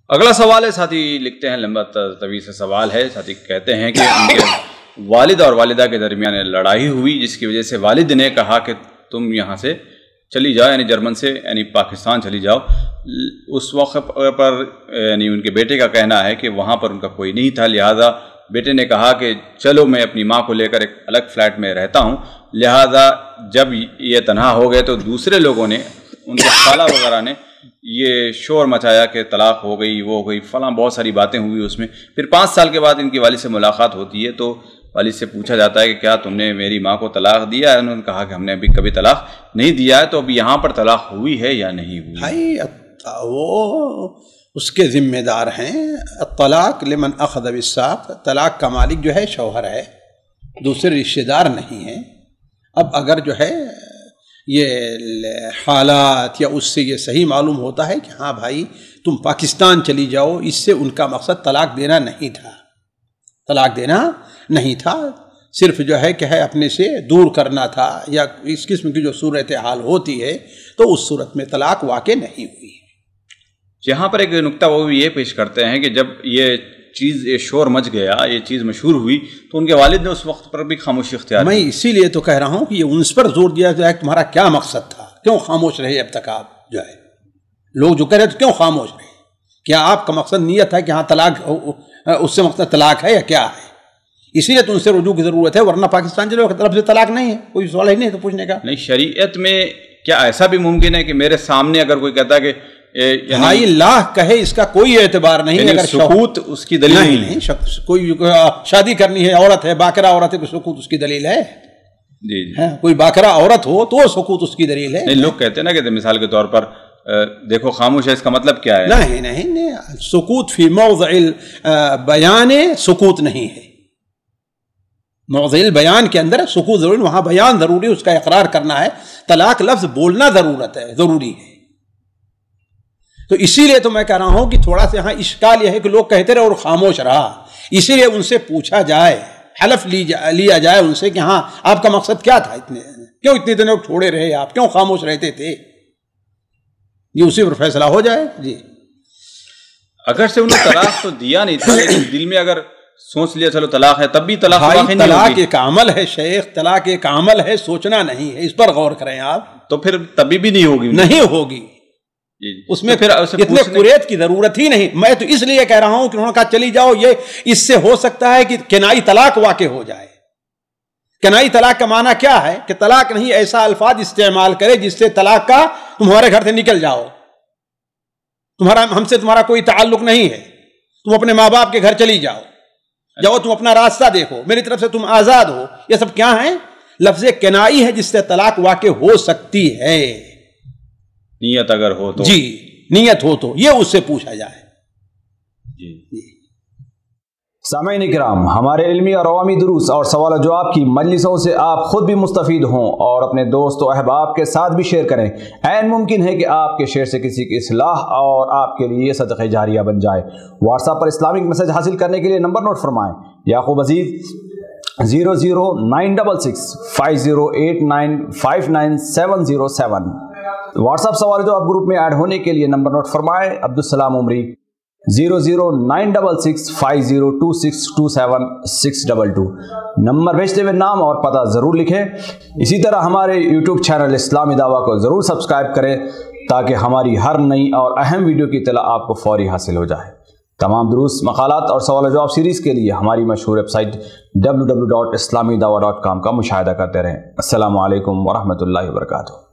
اگلا سوال ہے، ساتھی لکھتے ہیں، لمبا طویل سے سوال ہے، ساتھی کہتے ہیں کہ ان کے والد اور والدہ کے درمیان لڑائی ہوئی جس کی وجہ سے والد نے کہا کہ تم یہاں سے چلی جاؤ، یعنی جرمن سے یعنی پاکستان چلی جاؤ۔ اس وقت پر یعنی ان کے بیٹے کا کہنا ہے کہ وہاں پر ان کا کوئی نہیں تھا، لہٰذا بیٹے نے کہا کہ چلو میں اپنی ماں کو لے کر ایک الگ فلیٹ میں رہتا ہوں، لہٰذا جب یہ تنہا ہو گئے تو دوسرے لوگوں نے، ان کے خالہ وغیرہ نے یہ شور مچایا کہ طلاق ہو گئی، وہ ہو گئی، فلاں بہت ساری باتیں ہوئی اس میں۔ پھر 5 سال کے بعد ان کی والد سے ملاقات ہوتی ہے تو والد سے پوچھا جاتا ہے کہ کیا تم نے میری ماں کو طلاق دیا ہے؟ انہوں نے کہا کہ ہم نے ابھی کبھی طلاق نہیں دیا ہے۔ تو اب یہاں پر طلاق ہوئی ہے یا نہیں ہوئی؟ بھائی وہ اس کے ذمہ دار ہیں۔ طلاق لمن اخذ بالساق، طلاق کا مالک جو ہے شوہر ہے، دوسرے رشتہ دار نہیں ہیں۔ اب اگر جو ہے یہ حالات یا اس سے یہ صحیح معلوم ہوتا ہے کہ ہاں بھائی تم پاکستان چلی جاؤ، اس سے ان کا مقصد طلاق دینا نہیں تھا، طلاق دینا نہیں تھا، صرف جو ہے کہ ہے اپنے سے دور کرنا تھا، یا اس قسم کی جو صورتحال ہوتی ہے تو اس صورت میں طلاق واقع نہیں ہوئی۔ یہاں پر ایک نکتہ وہ بھی یہ پیش کرتے ہیں کہ جب یہ چیز یہ شور مچ گیا، یہ چیز مشہور ہوئی تو ان کے والد نے اس وقت پر بھی خاموشی اختیار کی۔ میں اسی لیے تو کہہ رہا ہوں کہ یہ ان پر زور دیا جائے کہ تمہارا کیا مقصد تھا، کیوں خاموش رہے اب تک؟ آپ جو ہے لوگ جو کہہ رہے تو کیوں خاموش رہے؟ کیا آپ کا مقصد نیت ہے کہ ہاں طلاق، اس سے مقصد طلاق ہے یا کیا ہے؟ اسی لیے تو ان سے رجوع کی ضرورت ہے، ورنہ پاکستان چلے طرف سے طلاق نہیں ہے، کوئی سوال ہی نہیں تو پوچھنے کا۔ نہیں، شریعت میں کیا ایسا بھی ممکن ہے کہ میرے سامنے اگر کوئی کہتا ہے کہ بھائی لا کہے اس کا کوئی اعتبار نہیں، اگر سکوت اس کی دلیل نہیں، کوئی شادی کرنی ہے، عورت ہے، باکرہ عورت ہے، سکوت اس کی دلیل ہے؟ جی کوئی باکرہ عورت ہو تو سکوت اس کی دلیل ہے؟ نہیں، لوگ کہتے ہیں نا کہ مثال کے طور پر دیکھو خاموش ہے، اس کا مطلب کیا ہے؟ نہیں، سکوت فی موضع بیان سکوت نہیں ہے، موضع البیان کے اندر سکوت ضروری، وہاں بیان ضروری، اس کا اقرار کرنا ہے، طلاق لفظ بولنا ضروری ہے۔ تو اسی لیے تو میں کہہ رہا ہوں کہ تھوڑا سا یہاں اشکال یہ ہے کہ لوگ کہتے رہے اور خاموش رہا، اسی لیے ان سے پوچھا جائے، حلف لیا جائے ان سے کہ ہاں آپ کا مقصد کیا تھا، کیوں اتنے دنوں چھوڑے رہے، آپ کیوں خاموش رہتے تھے، یہ اسی پر فیصلہ ہو جائے۔ جی اگر سے انہوں نے طلاق تو دیا نہیں تھا، لیکن دل میں اگر سوچ لیا چلو طلاق ہے، تب بھی طلاق واقع نہیں ہوگی۔ طلاق ایک عمل ہے شیخ، طلاق ایک عمل ہے، سوچنا نہیں ہے، اس پر غور کریں آپ۔ تو پھر تبھی بھی نہیں ہوگی اس میں پھر اتنے قریت کی ضرورت ہی نہیں۔ میں تو اس لیے کہہ رہا ہوں کہ انہوں نے کہا چلی جاؤ، یہ اس سے ہو سکتا ہے کہ کنائی طلاق واقع ہو جائے۔ کنائی طلاق کا معنی کیا ہے کہ طلاق نہیں، ایسا الفاظ استعمال کرے جس سے طلاق کا تمہارے گھر سے نکل جاؤ، ہم سے تمہارا کوئی تعلق نہیں ہے، تم اپنے ماں باپ کے گھر چلی جاؤ، تم اپنا راستہ دیکھو، میری طرف سے تم آزاد ہو۔ یہ سب کیا ہیں؟ لفظ کنائی ہے جس سے طلاق واقع ہو سکتی ہے، نیت اگر ہو تو۔ جی نیت ہو تو یہ اس سے پوچھا جائے۔ جی سامعین اکرام، ہمارے علمی اور عوامی دروس اور سوال و جواب کی مجلسوں سے آپ خود بھی مستفید ہوں اور اپنے دوست و احباب کے ساتھ بھی شیئر کریں۔ عین ممکن ہے کہ آپ کے شیئر سے کسی کی اصلاح اور آپ کے لیے صدقہ جاریہ بن جائے۔ واٹس ایپ پر اسلامک میسج حاصل کرنے کے لیے نمبر نوٹ فرمائیں: یعقوب عزیز 00966 5089 59707۔ واٹس ایپ سوال جو آپ گروپ میں ایڈ ہونے کے لیے نمبر نوٹ فرمائیں: عبدالسلام عمری 00966 502627 نمبر بھیجتے ہوئے نام اور پتہ ضرور لکھیں۔ اسی طرح ہمارے یوٹیوب چینل اسلامی دعویٰ کو ضرور سبسکرائب کریں تاکہ ہماری ہر نئی اور اہم ویڈیو کی اطلاع آپ کو فوری حاصل ہو جائے۔ تمام دروس، مقالات اور سوال و جواب سیریز کے لیے ہماری مشہور ویب سائٹ www.islamidawah.com کا مشاہدہ کرتے رہیں۔ السلام علیکم ورحمۃ اللہ وبرکاتہ۔